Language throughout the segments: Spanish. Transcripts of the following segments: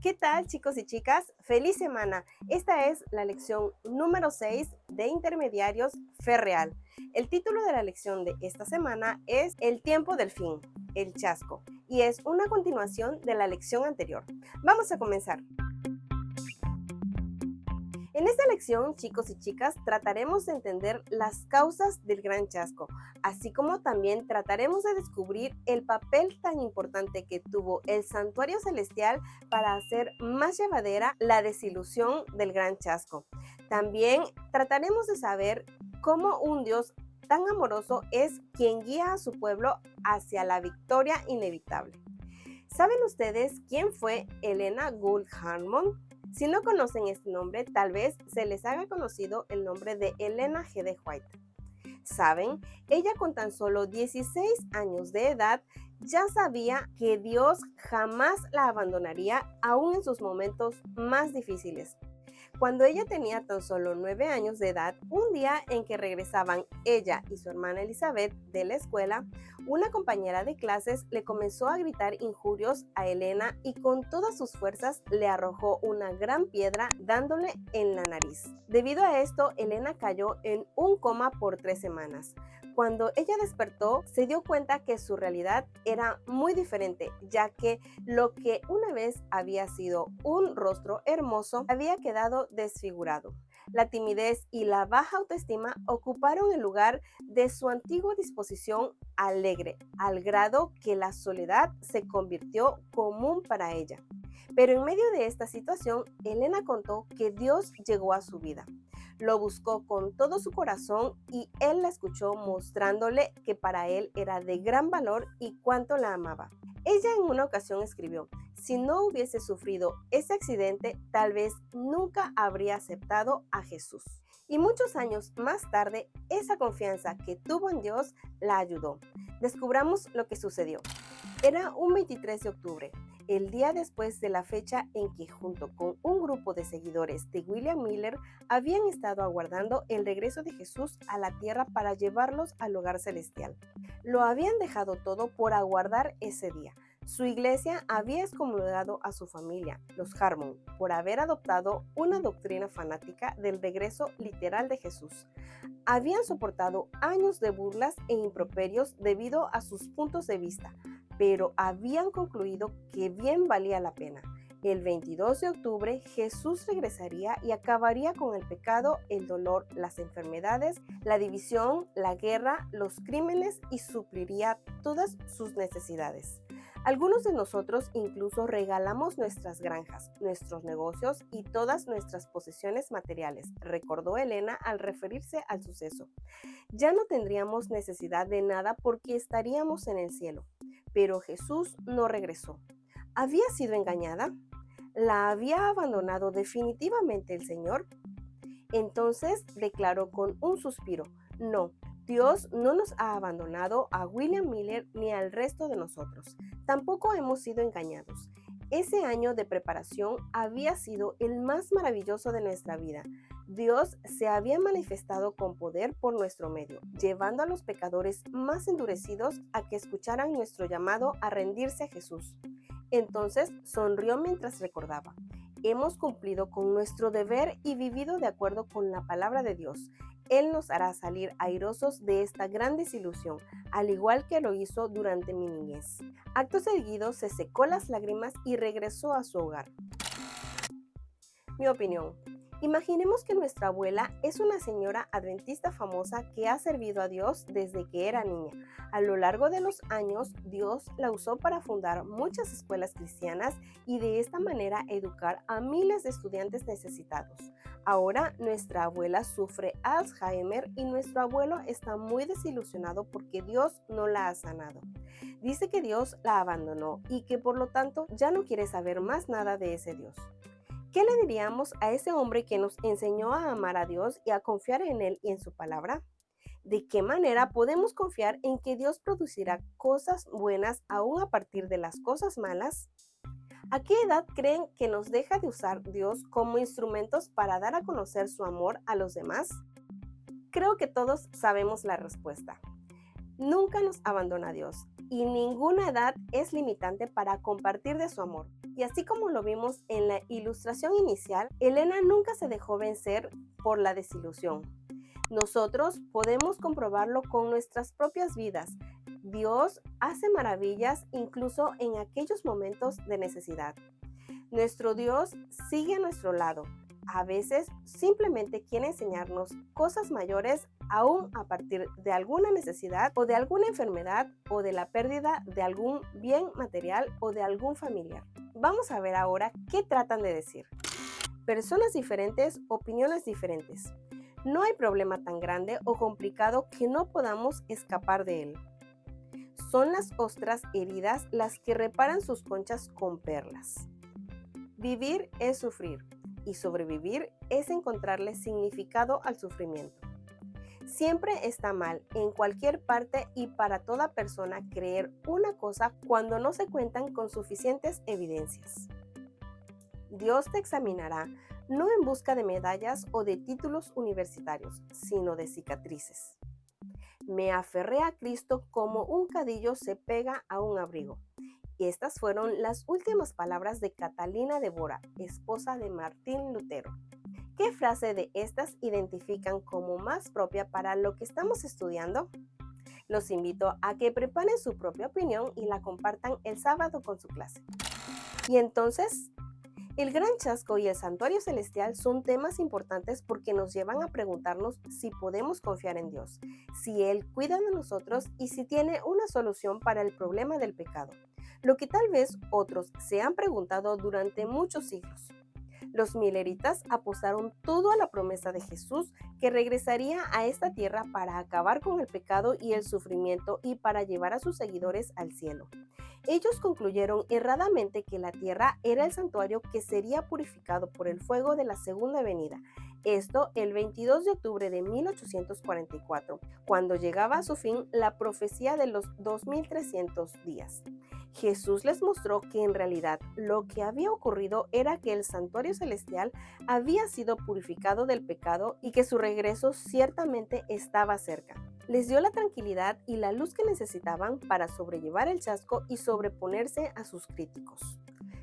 ¿Qué tal, chicos y chicas? ¡Feliz semana! Esta es la lección número 6 de Intermediarios Fe Real. El título de la lección de esta semana es El tiempo del fin, el chasco, y es una continuación de la lección anterior. Vamos a comenzar. En esta lección, chicos y chicas, trataremos de entender las causas del gran chasco, así como también trataremos de descubrir el papel tan importante que tuvo el santuario celestial para hacer más llevadera la desilusión del gran chasco. También trataremos de saber cómo un Dios tan amoroso es quien guía a su pueblo hacia la victoria inevitable. ¿Saben ustedes quién fue Helena Gould Harmon? Si no conocen este nombre, tal vez se les haga conocido el nombre de Elena G. de White. ¿Saben? Ella con tan solo 16 años de edad ya sabía que Dios jamás la abandonaría aún en sus momentos más difíciles. Cuando ella tenía tan solo 9 años de edad, un día en que regresaban ella y su hermana Elizabeth de la escuela, una compañera de clases le comenzó a gritar injurios a Elena y con todas sus fuerzas le arrojó una gran piedra dándole en la nariz. Debido a esto, Elena cayó en un coma por 3 semanas. Cuando ella despertó, se dio cuenta que su realidad era muy diferente, ya que lo que una vez había sido un rostro hermoso había quedado desfigurado. La timidez y la baja autoestima ocuparon el lugar de su antigua disposición alegre, al grado que la soledad se convirtió común para ella. Pero en medio de esta situación, Elena contó que Dios llegó a su vida. Lo buscó con todo su corazón y él la escuchó mostrándole que para él era de gran valor y cuánto la amaba. Ella en una ocasión escribió: si no hubiese sufrido ese accidente, tal vez nunca habría aceptado a Jesús. Y muchos años más tarde, esa confianza que tuvo en Dios la ayudó. Descubramos lo que sucedió. Era un 23 de octubre, el día después de la fecha en que junto con un grupo de seguidores de William Miller habían estado aguardando el regreso de Jesús a la tierra para llevarlos al hogar celestial. Lo habían dejado todo por aguardar ese día. Su iglesia había excomulgado a su familia, los Harmon, por haber adoptado una doctrina fanática del regreso literal de Jesús. Habían soportado años de burlas e improperios debido a sus puntos de vista, pero habían concluido que bien valía la pena. El 22 de octubre Jesús regresaría y acabaría con el pecado, el dolor, las enfermedades, la división, la guerra, los crímenes y supliría todas sus necesidades. Algunos de nosotros incluso regalamos nuestras granjas, nuestros negocios y todas nuestras posesiones materiales, recordó Elena al referirse al suceso. Ya no tendríamos necesidad de nada porque estaríamos en el cielo. Pero Jesús no regresó. ¿Había sido engañada? ¿La había abandonado definitivamente el Señor? Entonces declaró con un suspiro: no, Dios no nos ha abandonado a William Miller ni al resto de nosotros. Tampoco hemos sido engañados. Ese año de preparación había sido el más maravilloso de nuestra vida. Dios se había manifestado con poder por nuestro medio, llevando a los pecadores más endurecidos a que escucharan nuestro llamado a rendirse a Jesús. Entonces sonrió mientras recordaba: hemos cumplido con nuestro deber y vivido de acuerdo con la palabra de Dios. Él nos hará salir airosos de esta gran desilusión, al igual que lo hizo durante mi niñez. Acto seguido se secó las lágrimas y regresó a su hogar. Mi opinión. Imaginemos que nuestra abuela es una señora adventista famosa que ha servido a Dios desde que era niña. A lo largo de los años, Dios la usó para fundar muchas escuelas cristianas y de esta manera educar a miles de estudiantes necesitados. Ahora nuestra abuela sufre Alzheimer y nuestro abuelo está muy desilusionado porque Dios no la ha sanado. Dice que Dios la abandonó y que por lo tanto ya no quiere saber más nada de ese Dios. ¿Qué le diríamos a ese hombre que nos enseñó a amar a Dios y a confiar en Él y en su palabra? ¿De qué manera podemos confiar en que Dios producirá cosas buenas aún a partir de las cosas malas? ¿A qué edad creen que nos deja de usar Dios como instrumentos para dar a conocer su amor a los demás? Creo que todos sabemos la respuesta. Nunca nos abandona Dios y ninguna edad es limitante para compartir de su amor. Y así como lo vimos en la ilustración inicial, Elena nunca se dejó vencer por la desilusión. Nosotros podemos comprobarlo con nuestras propias vidas. Dios hace maravillas incluso en aquellos momentos de necesidad. Nuestro Dios sigue a nuestro lado. A veces simplemente quiere enseñarnos cosas mayores aún a partir de alguna necesidad o de alguna enfermedad o de la pérdida de algún bien material o de algún familiar. Vamos a ver ahora qué tratan de decir. Personas diferentes, opiniones diferentes. No hay problema tan grande o complicado que no podamos escapar de él. Son las ostras heridas las que reparan sus conchas con perlas. Vivir es sufrir y sobrevivir es encontrarle significado al sufrimiento. Siempre está mal en cualquier parte y para toda persona creer una cosa cuando no se cuentan con suficientes evidencias. Dios te examinará no en busca de medallas o de títulos universitarios, sino de cicatrices. Me aferré a Cristo como un cadillo se pega a un abrigo. Estas fueron las últimas palabras de Catalina de Bora, esposa de Martín Lutero. ¿Qué frase de estas identifican como más propia para lo que estamos estudiando? Los invito a que preparen su propia opinión y la compartan el sábado con su clase. Y entonces, el gran chasco y el santuario celestial son temas importantes porque nos llevan a preguntarnos si podemos confiar en Dios, si Él cuida de nosotros y si tiene una solución para el problema del pecado, lo que tal vez otros se han preguntado durante muchos siglos. Los mileritas apostaron todo a la promesa de Jesús que regresaría a esta tierra para acabar con el pecado y el sufrimiento y para llevar a sus seguidores al cielo. Ellos concluyeron erradamente que la tierra era el santuario que sería purificado por el fuego de la segunda venida. Esto el 22 de octubre de 1844, cuando llegaba a su fin la profecía de los 2300 días. Jesús les mostró que en realidad lo que había ocurrido era que el santuario celestial había sido purificado del pecado y que su regreso ciertamente estaba cerca. Les dio la tranquilidad y la luz que necesitaban para sobrellevar el chasco y sobreponerse a sus críticos.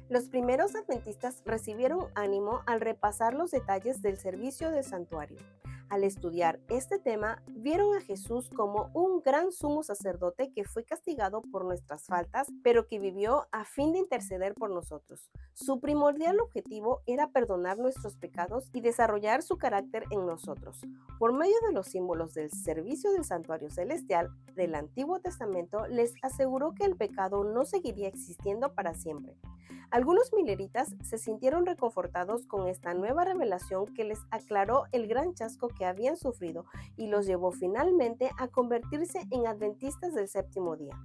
Los primeros adventistas recibieron ánimo al repasar los detalles del servicio del santuario. Al estudiar este tema, vieron a Jesús como un gran sumo sacerdote que fue castigado por nuestras faltas, pero que vivió a fin de interceder por nosotros. Su primordial objetivo era perdonar nuestros pecados y desarrollar su carácter en nosotros. Por medio de los símbolos del servicio del santuario celestial del Antiguo Testamento, les aseguró que el pecado no seguiría existiendo para siempre. Algunos mileritas se sintieron reconfortados con esta nueva revelación que les aclaró el gran chasco que habían sufrido y los llevó finalmente a convertirse en adventistas del séptimo día.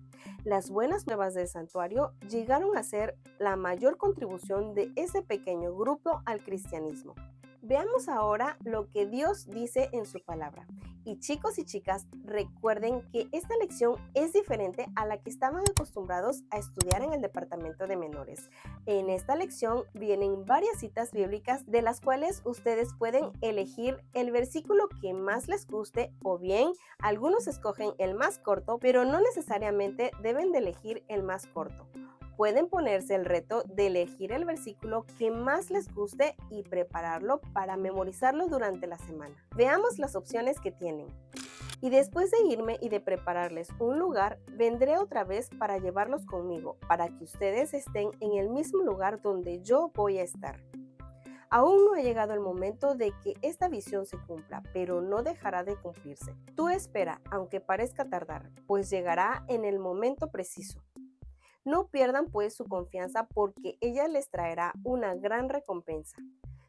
Las buenas nuevas del santuario llegaron a ser la mayor contribución de ese pequeño grupo al cristianismo. Veamos ahora lo que Dios dice en su palabra. Y chicos y chicas, recuerden que esta lección es diferente a la que estaban acostumbrados a estudiar en el departamento de menores. En esta lección vienen varias citas bíblicas de las cuales ustedes pueden elegir el versículo que más les guste o bien algunos escogen el más corto, pero no necesariamente deben de elegir el más corto. Pueden ponerse el reto de elegir el versículo que más les guste y prepararlo para memorizarlo durante la semana. Veamos las opciones que tienen. Y después de irme y de prepararles un lugar, vendré otra vez para llevarlos conmigo, para que ustedes estén en el mismo lugar donde yo voy a estar. Aún no ha llegado el momento de que esta visión se cumpla, pero no dejará de cumplirse. Tú espera, aunque parezca tardar, pues llegará en el momento preciso. No pierdan pues su confianza porque ella les traerá una gran recompensa.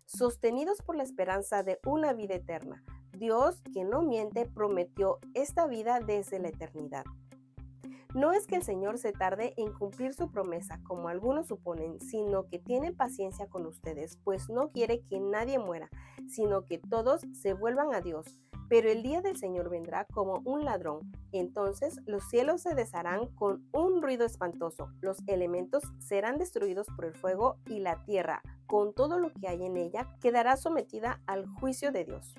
Sostenidos por la esperanza de una vida eterna, Dios, que no miente, prometió esta vida desde la eternidad. No es que el Señor se tarde en cumplir su promesa, como algunos suponen, sino que tiene paciencia con ustedes, pues no quiere que nadie muera, sino que todos se vuelvan a Dios. Pero el día del Señor vendrá como un ladrón. Entonces los cielos se desharán con un ruido espantoso, los elementos serán destruidos por el fuego y la tierra, con todo lo que hay en ella, quedará sometida al juicio de Dios.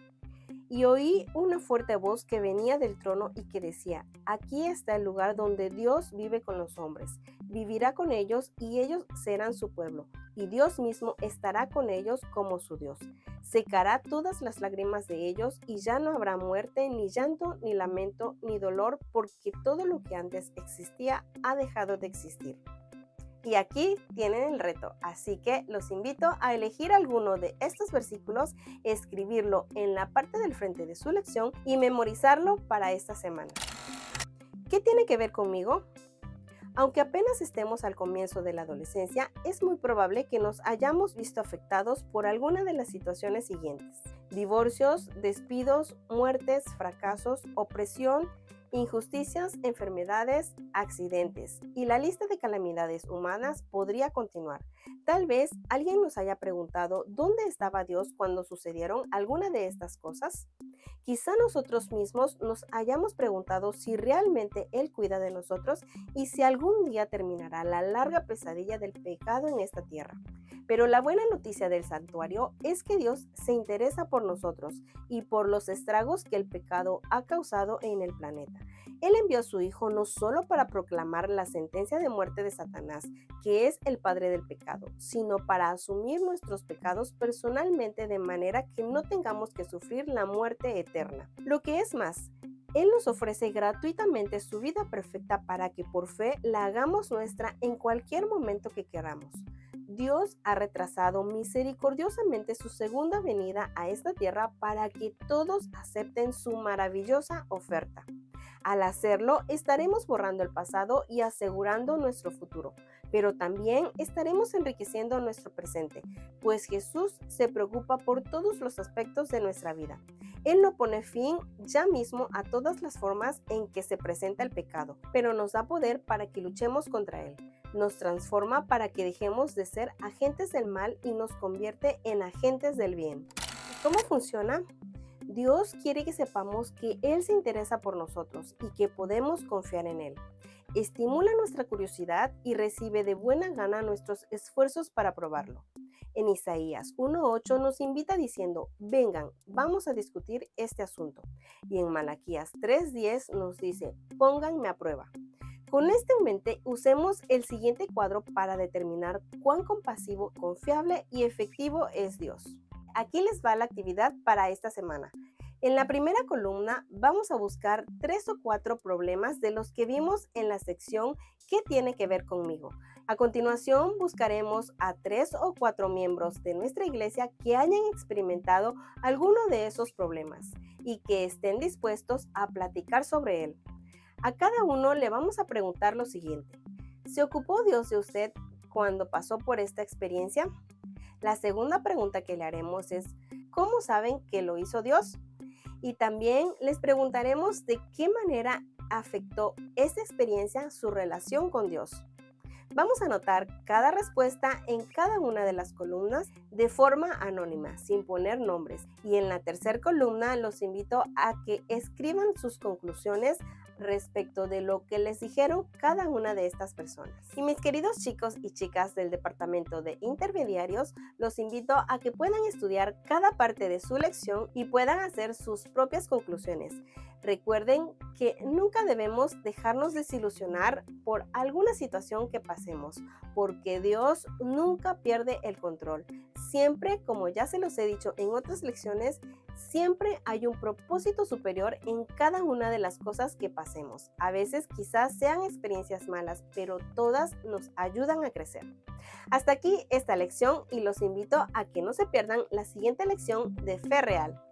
Y oí una fuerte voz que venía del trono y que decía: aquí está el lugar donde Dios vive con los hombres. vivirá con ellos y ellos serán su pueblo, y Dios mismo estará con ellos como su Dios. Secará todas las lágrimas de ellos y ya no habrá muerte, ni llanto, ni lamento, ni dolor, porque todo lo que antes existía ha dejado de existir. Y aquí tienen el reto, así que los invito a elegir alguno de estos versículos, escribirlo en la parte del frente de su lección y memorizarlo para esta semana. ¿Qué tiene que ver conmigo? Aunque apenas estemos al comienzo de la adolescencia, es muy probable que nos hayamos visto afectados por alguna de las situaciones siguientes: divorcios, despidos, muertes, fracasos, opresión, injusticias, enfermedades, accidentes, y la lista de calamidades humanas podría continuar. Tal vez alguien nos haya preguntado dónde estaba Dios cuando sucedieron alguna de estas cosas. Quizá nosotros mismos nos hayamos preguntado si realmente Él cuida de nosotros y si algún día terminará la larga pesadilla del pecado en esta tierra. Pero la buena noticia del santuario es que Dios se interesa por nosotros y por los estragos que el pecado ha causado en el planeta. Él envió a su Hijo no solo para proclamar la sentencia de muerte de Satanás, que es el padre del pecado, sino para asumir nuestros pecados personalmente, de manera que no tengamos que sufrir la muerte eterna. Lo que es más, Él nos ofrece gratuitamente su vida perfecta para que por fe la hagamos nuestra en cualquier momento que queramos. Dios ha retrasado misericordiosamente su segunda venida a esta tierra para que todos acepten su maravillosa oferta. Al hacerlo, estaremos borrando el pasado y asegurando nuestro futuro, pero también estaremos enriqueciendo nuestro presente, pues Jesús se preocupa por todos los aspectos de nuestra vida. Él no pone fin ya mismo a todas las formas en que se presenta el pecado, pero nos da poder para que luchemos contra él. Nos transforma para que dejemos de ser agentes del mal y nos convierte en agentes del bien. ¿Cómo funciona? Dios quiere que sepamos que Él se interesa por nosotros y que podemos confiar en Él. Estimula nuestra curiosidad y recibe de buena gana nuestros esfuerzos para probarlo. En Isaías 1:8 nos invita diciendo: vengan, vamos a discutir este asunto. Y en Malaquías 3:10 nos dice: pónganme a prueba. Con esto en mente, usemos el siguiente cuadro para determinar cuán compasivo, confiable y efectivo es Dios. Aquí les va la actividad para esta semana. En la primera columna vamos a buscar 3 o 4 problemas de los que vimos en la sección ¿Qué tiene que ver conmigo? A continuación buscaremos a 3 o 4 miembros de nuestra iglesia que hayan experimentado alguno de esos problemas y que estén dispuestos a platicar sobre él. A cada uno le vamos a preguntar lo siguiente: ¿se ocupó Dios de usted cuando pasó por esta experiencia? La segunda pregunta que le haremos es: ¿cómo saben que lo hizo Dios? Y también les preguntaremos de qué manera afectó esta experiencia su relación con Dios. Vamos a anotar cada respuesta en cada una de las columnas de forma anónima, sin poner nombres. Y en la tercera columna los invito a que escriban sus conclusiones respecto de lo que les dijeron cada una de estas personas. Y mis queridos chicos y chicas del departamento de intermediarios, los invito a que puedan estudiar cada parte de su lección y puedan hacer sus propias conclusiones. Recuerden que nunca debemos dejarnos desilusionar por alguna situación que pasemos, porque Dios nunca pierde el control. Siempre, como ya se los he dicho en otras lecciones, siempre hay un propósito superior en cada una de las cosas que pasemos. A veces quizás sean experiencias malas, pero todas nos ayudan a crecer. Hasta aquí esta lección y los invito a que no se pierdan la siguiente lección de Fe Real.